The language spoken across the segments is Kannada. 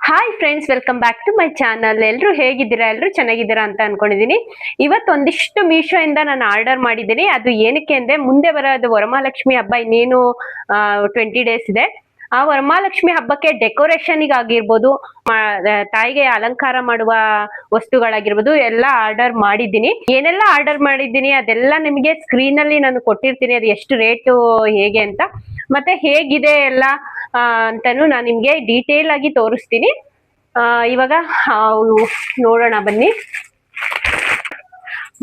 Hi friends, welcome back to my channel. ಎಲ್ಲರೂ ಹೇಗಿದ್ದೀರಾ? ಎಲ್ಲರೂ ಚೆನ್ನಾಗಿದ್ದೀರಾ ಅಂತ ಅನ್ಕೊಂಡಿದೀನಿ. ಇವತ್ತು ಒಂದಿಷ್ಟು ಮೀಶೋ ಇಂದ ನಾನು ಆರ್ಡರ್ ಮಾಡಿದ್ದೀನಿ. ಅದು ಏನಕ್ಕೆ ಅಂದ್ರೆ ಮುಂದೆ ಬರೋದು ವರಮಹಾಲಕ್ಷ್ಮಿ ಹಬ್ಬ ಇನ್ನೇನು 20 ಡೇಸ್ ಇದೆ. ಆ ವರಮಹಾಲಕ್ಷ್ಮಿ ಹಬ್ಬಕ್ಕೆ ಡೆಕೋರೇಷನ್ ಆಗಿರ್ಬೋದು, ತಾಯಿಗೆ ಅಲಂಕಾರ ಮಾಡುವ ವಸ್ತುಗಳಾಗಿರ್ಬೋದು ಎಲ್ಲ ಆರ್ಡರ್ ಮಾಡಿದ್ದೀನಿ. ಏನೆಲ್ಲ ಆರ್ಡರ್ ಮಾಡಿದ್ದೀನಿ ಅದೆಲ್ಲ ನಿಮಗೆ ಸ್ಕ್ರೀನ್ ಅಲ್ಲಿ ನಾನು ಕೊಟ್ಟಿರ್ತೀನಿ. ಅದು ಎಷ್ಟು ರೇಟು ಹೇಗೆ ಅಂತ, ಮತ್ತೆ ಹೇಗಿದೆ ಎಲ್ಲ ಅಂತಾನು ನಾನು ನಿಮ್ಗೆ ಡೀಟೇಲ್ ಆಗಿ ತೋರಿಸ್ತೀನಿ. ಇವಾಗ ನೋಡೋಣ ಬನ್ನಿ.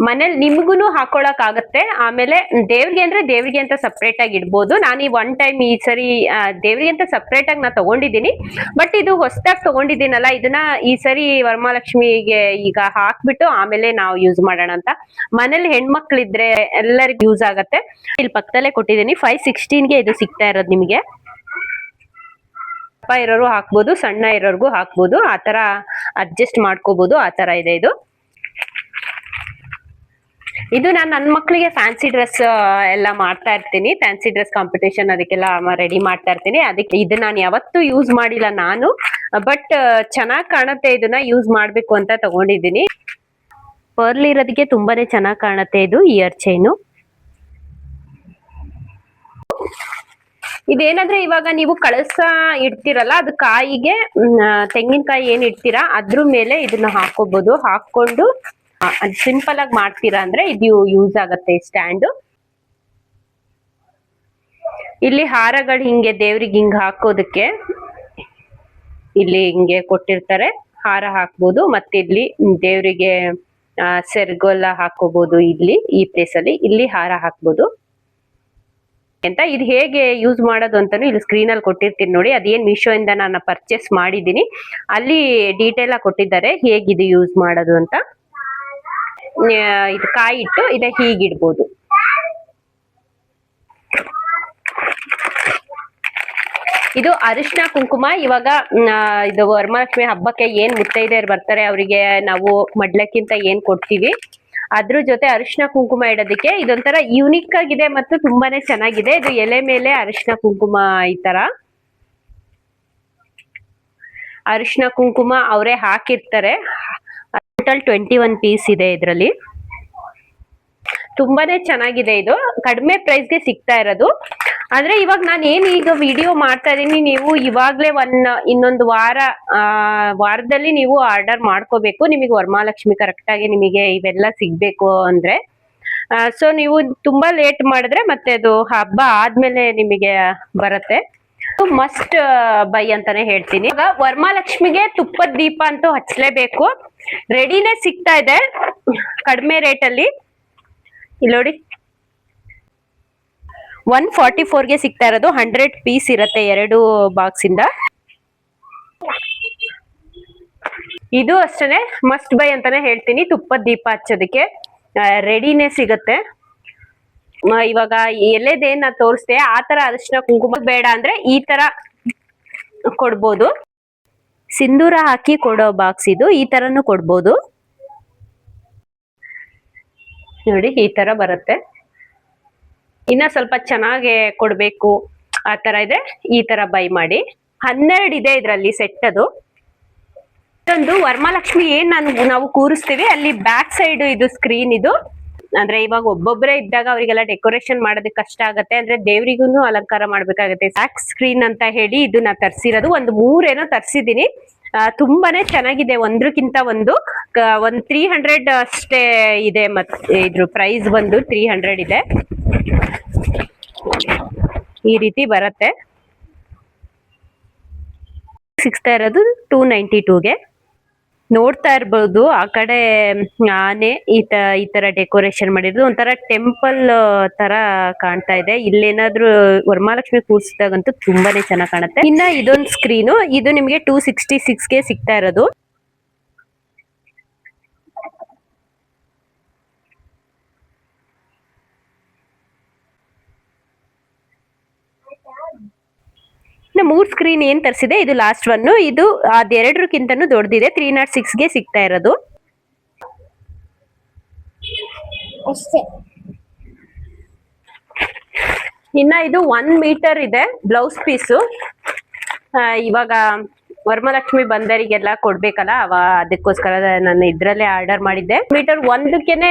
ಮನೇಲಿ ನಿಮ್ಗೂನು ಹಾಕೊಳಕ್ ಆಗತ್ತೆ. ಆಮೇಲೆ ದೇವ್ರಿಗೆ ಅಂತ ಸಪ್ರೇಟ್ ಆಗಿ ಇಡ್ಬೋದು. ನಾನು ಈ ಒನ್ ಟೈಮ್ ಈ ಸರಿ ದೇವ್ರಿಗೆ ಅಂತ ಸಪ್ರೇಟ್ ಆಗಿ ನಾ ತಗೊಂಡಿದ್ದೀನಿ. ಬಟ್ ಇದು ಹೊಸದಾಗಿ ತಗೊಂಡಿದ್ದೀನಲ್ಲ, ಇದನ್ನ ಈ ಸರಿ ವರಮಹಾಲಕ್ಷ್ಮಿಗೆ ಈಗ ಹಾಕ್ಬಿಟ್ಟು ಆಮೇಲೆ ನಾವು ಯೂಸ್ ಮಾಡೋಣ ಅಂತ. ಮನೇಲಿ ಹೆಣ್ಮಕ್ಳಿದ್ರೆ ಎಲ್ಲರಿಗೂ ಯೂಸ್ ಆಗತ್ತೆ. ಇಲ್ಲಿ ಪಕ್ಕದಲ್ಲೇ ಕೊಟ್ಟಿದ್ದೀನಿ. 516ಗೆ ಇದು ಸಿಗ್ತಾ ಇರೋದು ನಿಮಗೆ. ದಪ್ಪ ಇರೋರು ಹಾಕ್ಬೋದು, ಸಣ್ಣ ಇರೋರ್ಗು ಹಾಕ್ಬೋದು. ಆತರ ಅಡ್ಜಸ್ಟ್ ಮಾಡ್ಕೋಬಹುದು. ಆತರ ಇದೆ ಇದು. ಇದು ನಾನು ನನ್ನ ಮಕ್ಕಳಿಗೆ ಫ್ಯಾನ್ಸಿ ಡ್ರೆಸ್ ಎಲ್ಲ ಮಾಡ್ತಾ ಇರ್ತೀನಿ. ಫ್ಯಾನ್ಸಿ ಡ್ರೆಸ್ ಕಾಂಪಿಟೇಷನ್ ಅದಕ್ಕೆಲ್ಲ ರೆಡಿ ಮಾಡ್ತಾ ಇರ್ತೀನಿ. ಅದಕ್ಕೆ ಇದು ನಾನು ಯಾವತ್ತೂ ಯೂಸ್ ಮಾಡಿಲ್ಲ ನಾನು, ಬಟ್ ಚೆನ್ನಾಗಿ ಕಾಣುತ್ತೆ. ಇದನ್ನ ಯೂಸ್ ಮಾಡ್ಬೇಕು ಅಂತ ತಗೊಂಡಿದ್ದೀನಿ. ಪರ್ಲ್ ಇರೋದಕ್ಕೆ ತುಂಬಾನೇ ಚೆನ್ನಾಗಿ ಕಾಣುತ್ತೆ ಇದು ಇಯರ್ ಚೈನು. ಇದೇನಂದ್ರೆ ಇವಾಗ ನೀವು ಕಳಸ ಇಡ್ತೀರಲ್ಲ, ಅದು ಕಾಯಿಗೆ ತೆಂಗಿನಕಾಯಿ ಏನ್ ಇಡ್ತೀರಾ ಅದ್ರ ಮೇಲೆ ಇದನ್ನ ಹಾಕೋಬಹುದು. ಹಾಕೊಂಡು ಸಿಂಪಲ್ ಆಗಿ ಮಾಡ್ತೀರಾ ಅಂದ್ರೆ ಇದು ಯೂಸ್ ಆಗತ್ತೆ ಸ್ಟ್ಯಾಂಡ್. ಇಲ್ಲಿ ಹಾರಗಳು ಹಿಂಗೆ ದೇವ್ರಿಗೆ ಹಿಂಗ್ ಹಾಕೋದಕ್ಕೆ ಇಲ್ಲಿ ಹಿಂಗೆ ಕೊಟ್ಟಿರ್ತಾರೆ. ಹಾರ ಹಾಕ್ಬೋದು. ಮತ್ತೆ ಇಲ್ಲಿ ದೇವ್ರಿಗೆ ಸೆರ್ಗೊಲ್ಲ ಹಾಕೋಬಹುದು. ಇಲ್ಲಿ ಈ ಪ್ಲೇಸ್ ಅಲ್ಲಿ ಇಲ್ಲಿ ಹಾರ ಹಾಕ್ಬೋದು ಅಂತ. ಇದು ಹೇಗೆ ಯೂಸ್ ಮಾಡೋದು ಅಂತಾನು ಇಲ್ಲಿ ಸ್ಕ್ರೀನ್ ಅಲ್ಲಿ ಕೊಟ್ಟಿರ್ತೀನಿ ನೋಡಿ. ಅದೇನ್ ಮೀಶೋ ಇಂದ ನಾನು ಪರ್ಚೇಸ್ ಮಾಡಿದ್ದೀನಿ, ಅಲ್ಲಿ ಡೀಟೇಲ್ ಆಗಿ ಕೊಟ್ಟಿದ್ದಾರೆ ಹೇಗಿದು ಯೂಸ್ ಮಾಡೋದು ಅಂತ. ಇದು ಕಾಯಿ ಇಟ್ಟು ಇದ ಹೀಗಿಡ್ಬೋದು. ಇದು ಅರಿಶಿನ ಕುಂಕುಮ. ಇವಾಗ ಇದು ವರಮಹಾಲಕ್ಷ್ಮಿ ಹಬ್ಬಕ್ಕೆ ಏನ್ ಮುತ್ತೈದೆಯರು ಬರ್ತಾರೆ ಅವರಿಗೆ ನಾವು ಮಡ್ಲಕ್ಕಿಂತ ಏನ್ ಕೊಡ್ತೀವಿ ಅದ್ರ ಜೊತೆ ಅರಿಶಿನ ಕುಂಕುಮ ಇಡೋದಕ್ಕೆ ಇದೊಂಥರ ಯೂನಿಕ್ ಆಗಿದೆ ಮತ್ತು ತುಂಬಾನೇ ಚೆನ್ನಾಗಿದೆ. ಇದು ಎಲೆ ಮೇಲೆ ಅರಿಶಿನ ಕುಂಕುಮ ಈ ತರ ಅರಿಶಿನ ಕುಂಕುಮ ಅವರೇ ಹಾಕಿರ್ತಾರೆ. ಟೋಟಲ್ 21 ಪೀಸ್ ಇದೆ ಇದರಲ್ಲಿ. ತುಂಬಾನೇ ಚೆನ್ನಾಗಿದೆ. ಇದು ಕಡಿಮೆ ಪ್ರೈಸ್ಗೆ ಸಿಗ್ತಾ ಇರೋದು. ಆದ್ರೆ ಇವಾಗ ನಾನು ಈಗ ವಿಡಿಯೋ ಮಾಡ್ತಾ ಇದೀನಿ, ನೀವು ಇವಾಗ್ಲೇ ಇನ್ನೊಂದು ವಾರದಲ್ಲಿ ನೀವು ಆರ್ಡರ್ ಮಾಡ್ಕೋಬೇಕು. ನಿಮಗೆ ವರಮಹಾಲಕ್ಷ್ಮಿ ಕರೆಕ್ಟ್ ಆಗಿ ನಿಮಗೆ ಇವೆಲ್ಲ ಸಿಗ್ಬೇಕು ಅಂದ್ರೆ. ಸೊ ನೀವು ತುಂಬಾ ಲೇಟ್ ಮಾಡಿದ್ರೆ ಮತ್ತೆ ಅದು ಹಬ್ಬ ಆದ್ಮೇಲೆ ನಿಮಗೆ ಬರುತ್ತೆ. ಮಸ್ಟ್ ಬೈ ಅಂತಾನೆ ಹೇಳ್ತೀನಿ. ಇವಾಗ ವರಮಹಾಲಕ್ಷ್ಮಿಗೆ ತುಪ್ಪದ ದೀಪ ಅಂತೂ ಹಚ್ಚಲೇಬೇಕು. ರೆಡಿನೇ ಸಿಗ್ತಾ ಇದೆ ಕಡಿಮೆ ರೇಟ್ ಅಲ್ಲಿ. ಇಲ್ಲಿ ನೋಡಿ 144ಗೆ ಸಿಗ್ತಾ ಇರೋದು. 100 ಪೀಸ್ ಇರುತ್ತೆ 2 ಬಾಕ್ಸ್ ಇಂದ. ಇದು ಅಷ್ಟೇನೆ ಮಸ್ಟ್ ಬೈ ಅಂತಾನೆ ಹೇಳ್ತೀನಿ. ತುಪ್ಪದ ದೀಪ ಹಚ್ಚೋದಕ್ಕೆ ರೆಡಿನೇ ಸಿಗುತ್ತೆ. ಇವಾಗ ಎಲೆದೇನ ತೋರಿಸ್ದೆ ಆ ತರ ಅರಿಶಿನ ಕುಂಕುಮ ಬೇಡ ಅಂದ್ರೆ ಈ ತರ ಕೊಡ್ಬೋದು. ಸಿಂಧೂರ ಹಾಕಿ ಕೊಡೋ ಬಾಕ್ಸ್ ಇದು. ಈ ತರನು ಕೊಡ್ಬೋದು ನೋಡಿ. ಈ ತರ ಬರುತ್ತೆ. ಇನ್ನ ಸ್ವಲ್ಪ ಚೆನ್ನಾಗಿ ಕೊಡ್ಬೇಕು ಆ ತರ ಇದೆ, ಈ ತರ ಬೈ ಮಾಡಿ. 12 ಇದೆ ಇದ್ರಲ್ಲಿ ಸೆಟ್. ಅದು ಇದೊಂದು ವರಮಹಾಲಕ್ಷ್ಮಿ ಏನ್ ನಾವು ಕೂರಿಸ್ತೀವಿ ಅಲ್ಲಿ ಬ್ಯಾಕ್ ಸೈಡ್ ಇದು ಸ್ಕ್ರೀನ್. ಇದು ಅಂದ್ರೆ ಇವಾಗ ಒಬ್ಬೊಬ್ಬರೇ ಇದ್ದಾಗ ಅವರಿಗೆಲ್ಲ ಡೆಕೋರೇಷನ್ ಮಾಡೋದಕ್ಕೆ ಕಷ್ಟ ಆಗತ್ತೆ. ಅಂದ್ರೆ ದೇವ್ರಿಗೂ ಅಲಂಕಾರ ಮಾಡ್ಬೇಕಾಗತ್ತೆ. ಬ್ಯಾಕ್ ಸ್ಕ್ರೀನ್ ಅಂತ ಹೇಳಿ ಇದು ನಾ ತರ್ಸಿರೋದು. ಒಂದು 3 ಏನೋ ತರ್ಸಿದೀನಿ. ತುಂಬಾನೇ ಚೆನ್ನಾಗಿದೆ. ಒಂದ್ರಕ್ಕಿಂತ ಒಂದು 300 ಅಷ್ಟೇ ಇದೆ. ಮತ್ತೆ ಇದ್ರ ಪ್ರೈಸ್ ಬಂದು 300 ಇದೆ. ಈ ರೀತಿ ಬರುತ್ತೆ. ಸಿಗ್ತಾ ಇರೋದು 292ಗೆ. ನೋಡ್ತಾ ಇರ್ಬೋದು ಆ ಕಡೆ ಆನೆ ಈ ತರ ಡೆಕೋರೇಷನ್ ಮಾಡಿರೋದು. ಒಂಥರ ಟೆಂಪಲ್ ತರ ಕಾಣ್ತಾ ಇದೆ. ಇಲ್ಲೇನಾದ್ರೂ ವರಮಹಾಲಕ್ಷ್ಮಿ ಕೂರ್ಸಿದಾಗಂತೂ ತುಂಬಾನೇ ಚೆನ್ನಾಗಿ ಕಾಣುತ್ತೆ. ಇನ್ನ ಇದೊಂದು ಸ್ಕ್ರೀನು. ಇದು ನಿಮ್ಗೆ 266ಗೆ ಸಿಗ್ತಾ ಇರೋದು. ಇನ್ನು 3 ಸ್ಕ್ರೀನ್ ಏನ್ ತರಿಸಿದೆ ಇದು ಲಾಸ್ಟ್ ಒನ್. ಇದು ಅದೆರಡಕ್ಕಿಂತನೂ ದೊಡ್ಡದಿದೆ. 306ಗೆ ಸಿಗ್ತಾ ಇರೋದು. ಇನ್ನ ಇದು 1 ಮೀಟರ್ ಇದೆ ಬ್ಲೌಸ್ ಪೀಸು. ಇವಾಗ ವರಮಹಾಲಕ್ಷ್ಮಿ ಬಂದರಿಗೆಲ್ಲ ಕೊಡ್ಬೇಕಲ್ಲ ಅದಕ್ಕೋಸ್ಕರ ನಾನು ಇದ್ರಲ್ಲೇ ಆರ್ಡರ್ ಮಾಡಿದ್ದೆ. ಮೀಟರ್ ಒಂದಕ್ಕೇನೆ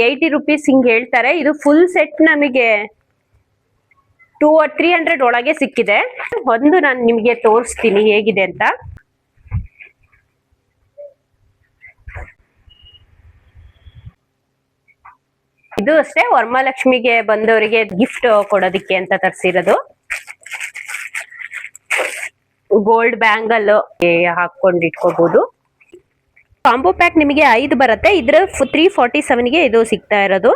80 ರುಪೀಸ್ ಹಿಂಗ್ ಹೇಳ್ತಾರೆ. ಇದು ಫುಲ್ ಸೆಟ್ ನಮಗೆ 200-300 ಒಳಗೆ ಸಿಕ್ಕಿದೆ. ಒಂದು ನಾನು ನಿಮ್ಗೆ ತೋರಿಸ್ತೀನಿ ಹೇಗಿದೆ ಅಂತ. ಇದು ಅಷ್ಟೇ ವರಮಹಾಲಕ್ಷ್ಮಿಗೆ ಬಂದವರಿಗೆ ಗಿಫ್ಟ್ ಕೊಡೋದಿಕ್ಕೆ ಅಂತ ತರಿಸಿರೋದು. ಗೋಲ್ಡ್ ಬ್ಯಾಂಗಲ್ ಹಾಕೊಂಡು ಇಟ್ಕೋಬಹುದು. ಕಾಂಬೋ ಪ್ಯಾಕ್ ನಿಮಗೆ 5 ಬರುತ್ತೆ. ಇದ್ರ 347ಗೆ ಇದು ಸಿಗ್ತಾ ಇರೋದು.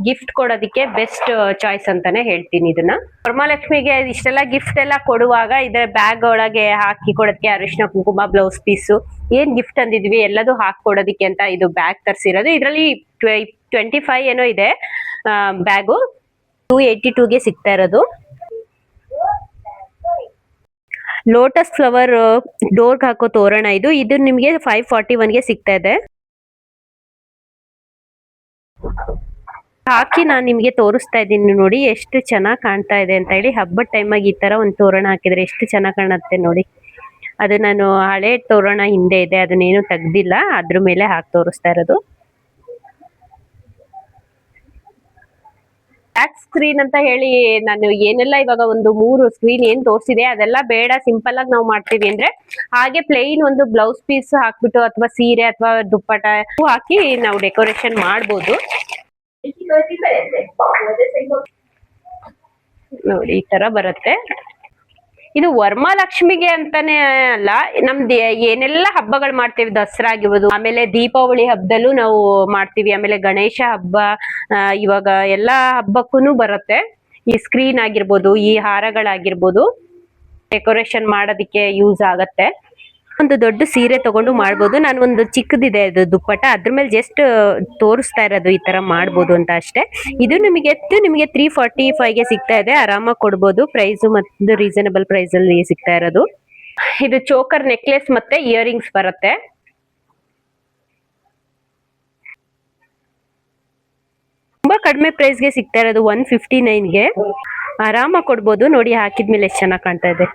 ಗಿಫ್ಟ್ ಕೊಡೋದಿಕ್ಕೆ ಬೆಸ್ಟ್ ಚಾಯ್ಸ್ ಅಂತಾನೆ ಹೇಳ್ತೀನಿ ಇದನ್ನ. ವರಮಹಾಲಕ್ಷ್ಮಿಗೆ ಇಷ್ಟೆಲ್ಲ ಗಿಫ್ಟ್ ಎಲ್ಲ ಕೊಡುವಾಗ ಇದ್ರ ಬ್ಯಾಗ್ ಒಳಗೆ ಹಾಕಿ ಕೊಡೋದಕ್ಕೆ ಅರಿಶಿನ ಕುಂಕುಮ ಬ್ಲೌಸ್ ಪೀಸು ಏನ್ ಗಿಫ್ಟ್ ಅಂದಿದ್ವಿ ಎಲ್ಲದೂ ಹಾಕಿ ಕೊಡೋದಿಕ್ಕೆ ಅಂತ ಇದು ಬ್ಯಾಗ್ ತರಿಸಿರೋದು. ಇದರಲ್ಲಿ 25 ಏನೋ ಇದೆ ಬ್ಯಾಗು. 282ಗೆ ಸಿಗ್ತಾ ಇರೋದು. ಲೋಟಸ್ ಫ್ಲವರ್ ಡೋರ್ಗೆ ಹಾಕೋ ತೋರಣ ಇದು ನಿಮ್ಗೆ 541ಗೆ ಸಿಗ್ತಾ ಇದೆ. ಹಾಕಿ ನಾನು ನಿಮ್ಗೆ ತೋರಿಸ್ತಾ ಇದ್ದೀನಿ ನೋಡಿ ಎಷ್ಟು ಚೆನ್ನಾಗಿ ಕಾಣ್ತಾ ಇದೆ ಅಂತ ಹೇಳಿ. ಹಬ್ಬದ ಟೈಮಾಗಿ ಈ ತರ ಒಂದು ತೋರಣ ಹಾಕಿದ್ರೆ ಎಷ್ಟು ಚೆನ್ನಾಗಿ ಕಾಣುತ್ತೆ ನೋಡಿ. ಅದು ನಾನು ಹಳೆ ತೋರಣ ಹಿಂದೆ ಇದೆ, ಅದನ್ನೇನು ತೆಗ್ದಿಲ್ಲ, ಅದ್ರ ಮೇಲೆ ಹಾಕಿ ತೋರಿಸ್ತಾ ಇರೋದು. ಬ್ಯಾಕ್ ಸ್ಕ್ರೀನ್ ಅಂತ ಹೇಳಿ ನಾನು ಏನೆಲ್ಲ ಇವಾಗ ಒಂದು 3 ಸ್ಕ್ರೀನ್ ಏನ್ ತೋರಿಸಿದೆ ಅದೆಲ್ಲ ಬೇಡ, ಸಿಂಪಲ್ ಆಗಿ ನಾವು ಮಾಡ್ತೀವಿ ಅಂದ್ರೆ ಹಾಗೆ ಪ್ಲೈನ್ ಒಂದು ಬ್ಲೌಸ್ ಪೀಸ್ ಹಾಕ್ಬಿಟ್ಟು ಅಥವಾ ಸೀರೆ ಅಥವಾ ದುಪ್ಪಟ ಹಾಕಿ ನಾವು ಡೆಕೋರೇಷನ್ ಮಾಡ್ಬೋದು. ನೋಡಿ ಈ ತರ ಬರುತ್ತೆ. ಇದು ವರಮಹಾಲಕ್ಷ್ಮಿಗೆ ಅಂತಾನೆ ಅಲ್ಲ, ನಮ್ದು ಏನೆಲ್ಲ ಹಬ್ಬಗಳು ಮಾಡ್ತೀವಿ, ದಸರಾ ಆಗಿರ್ಬೋದು, ಆಮೇಲೆ ದೀಪಾವಳಿ ಹಬ್ಬದಲ್ಲೂ ನಾವು ಮಾಡ್ತೀವಿ, ಆಮೇಲೆ ಗಣೇಶ ಹಬ್ಬ, ಇವಾಗ ಎಲ್ಲಾ ಹಬ್ಬಕ್ಕೂ ಬರುತ್ತೆ. ಈ ಸ್ಕ್ರೀನ್ ಆಗಿರ್ಬೋದು, ಈ ಹಾರಗಳಾಗಿರ್ಬೋದು ಡೆಕೋರೇಷನ್ ಮಾಡೋದಿಕ್ಕೆ ಯೂಸ್ ಆಗತ್ತೆ. ಒಂದು ದೊಡ್ಡ ಸೀರೆ ತಗೊಂಡು ಮಾಡ್ಬೋದು. ನಾನು ಒಂದು ಚಿಕ್ಕದಿದೆ ಅದು ದುಪ್ಪಟ, ಅದ್ರ ಮೇಲೆ ಜಸ್ಟ್ ತೋರಿಸ್ತಾ ಇರೋದು ಈ ತರ ಮಾಡ್ಬೋದು ಅಂತ ಅಷ್ಟೇ. ಇದು ನಿಮಗೆ 345ಗೆ ಸಿಗ್ತಾ ಇದೆ. ಆರಾಮಾಗಿ ಕೊಡ್ಬೋದು. ಪ್ರೈಸ್ ಮತ್ತು ರೀಸನಬಲ್ ಪ್ರೈಸ್ ಅಲ್ಲಿ ಸಿಗ್ತಾ ಇರೋದು. ಇದು ಚೋಕರ್ ನೆಕ್ಲೆಸ್ ಮತ್ತೆ ಇಯರಿಂಗ್ಸ್ ಬರುತ್ತೆ. ತುಂಬಾ ಕಡಿಮೆ ಪ್ರೈಸ್ಗೆ ಸಿಗ್ತಾ ಇರೋದು 159ಗೆ ಆರಾಮಾಗಿ ಕೊಡ್ಬೋದು. ನೋಡಿ ಹಾಕಿದ್ಮೇಲೆ ಎಷ್ಟು ಚೆನ್ನಾಗಿ ಕಾಣ್ತಾ ಇದೆ.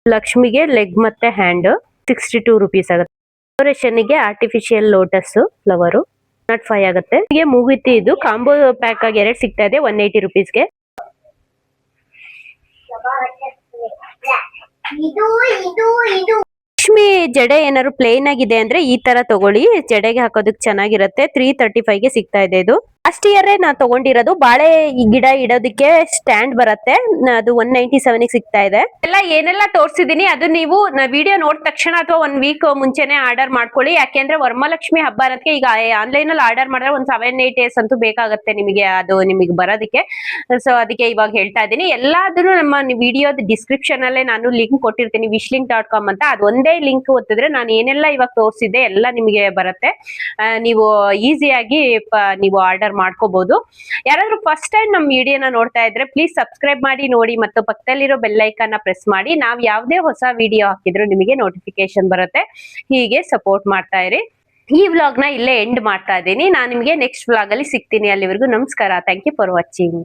ಲಕ್ಷ್ಮಿಗೆ ಲೆಗ್ ಮತ್ತೆ ಹ್ಯಾಂಡ್ 62 ರುಪೀಸ್ ಆಗುತ್ತೆ. ಡೆಕೋರೇಷನ್ಗೆ ಆರ್ಟಿಫಿಷಿಯಲ್ ಲೋಟಸ್ ಫ್ಲವರ್ 5 ಆಗುತ್ತೆ. ಹೀಗೆ ಮುಗಿತಿ. ಇದು ಕಾಂಬೋ ಪ್ಯಾಕ್ ಆಗಿ 2 ಸಿಗ್ತಾ ಇದೆ 180 ರುಪೀಸ್ಗೆ. ಲಕ್ಷ್ಮಿ ಜಡೆ ಏನಾದ್ರು ಪ್ಲೇನ್ ಆಗಿದೆ ಅಂದ್ರೆ ಈ ತರ ತಗೊಳ್ಳಿ, ಜಡೆಗೆ ಹಾಕೋದಕ್ಕೆ ಚೆನ್ನಾಗಿರುತ್ತೆ. 335ಗೆ ಸಿಗ್ತಾ ಇದೆ. ಇದು ಲಾಸ್ಟ್ ಇಯರ್ ನಾ ತಗೊಂಡಿರೋದು. ಬಾಳೆ ಗಿಡ ಇಡೋದಕ್ಕೆ ಸ್ಟ್ಯಾಂಡ್ ಬರುತ್ತೆ, ಅದು 197ಗೆ ಸಿಗ್ತಾ ಇದೆ. ಎಲ್ಲ ಏನೆಲ್ಲ ತೋರಿಸಿದೀನಿ ಅದು ನೀವು ವಿಡಿಯೋ ನೋಡಿದ ತಕ್ಷಣ ಅಥವಾ 1 ವೀಕ್ ಮುಂಚೆನೆ ಆರ್ಡರ್ ಮಾಡ್ಕೊಳ್ಳಿ. ಯಾಕೆಂದ್ರೆ ವರಮಹಾಲಕ್ಷ್ಮಿ ಹಬ್ಬ ಅನ್ನೋದಕ್ಕೆ ಈಗ ಆನ್ಲೈನ್ ಅಲ್ಲಿ ಆರ್ಡರ್ ಮಾಡಿದ್ರೆ ಒಂದು 7-8 ಡೇಸ್ ಅಂತೂ ಬೇಕಾಗುತ್ತೆ ನಿಮಗೆ ಅದು ನಿಮಗೆ ಬರೋದಕ್ಕೆ. ಸೊ ಅದಕ್ಕೆ ಇವಾಗ ಹೇಳ್ತಾ ಇದ್ದೀನಿ. ಎಲ್ಲಾದ್ರೂ ನಮ್ಮ ವಿಡಿಯೋದ ಡಿಸ್ಕ್ರಿಪ್ಷನ್ ಅಲ್ಲೇ ನಾನು ಲಿಂಕ್ ಕೊಟ್ಟಿರ್ತೀನಿ, wishlink.com ಅಂತ. ಅದು ಒಂದೇ ಲಿಂಕ್ ಒತ್ತಿದ್ರೆ ನಾನು ಏನೆಲ್ಲ ಇವಾಗ ತೋರಿಸಿದ್ದೆ ಎಲ್ಲ ನಿಮಗೆ ಬರುತ್ತೆ. ನೀವು ಈಸಿಯಾಗಿ ನೀವು ಆರ್ಡರ್ ಮಾಡ್ಕೋಬಹುದು. ಯಾರಾದ್ರೂ ಫಸ್ಟ್ ಟೈಮ್ ನಮ್ಮ ವಿಡಿಯೋನ ನೋಡ್ತಾ ಇದ್ರೆ ಪ್ಲೀಸ್ ಸಬ್ಸ್ಕ್ರೈಬ್ ಮಾಡಿ ನೋಡಿ, ಮತ್ತು ಪಕ್ಕದಲ್ಲಿರೋ ಬೆಲ್ ಐಕಾನ್ ನ ಪ್ರೆಸ್ ಮಾಡಿ. ನಾವ್ ಯಾವುದೇ ಹೊಸ ವಿಡಿಯೋ ಹಾಕಿದ್ರು ನಿಮಗೆ ನೋಟಿಫಿಕೇಶನ್ ಬರುತ್ತೆ. ಹೀಗೆ ಸಪೋರ್ಟ್ ಮಾಡ್ತಾ ಇರಿ. ಈ ವ್ಲಾಗ್ ನ ಇಲ್ಲೇ ಎಂಡ್ ಮಾಡ್ತಾ ಇದ್ದೀನಿ. ನಾನು ನಿಮಗೆ ನೆಕ್ಸ್ಟ್ ವ್ಲಾಗ್ ಅಲ್ಲಿ ಸಿಗ್ತೀನಿ. ಅಲ್ಲಿವರೆಗೂ ನಮಸ್ಕಾರ. Thank you for watching.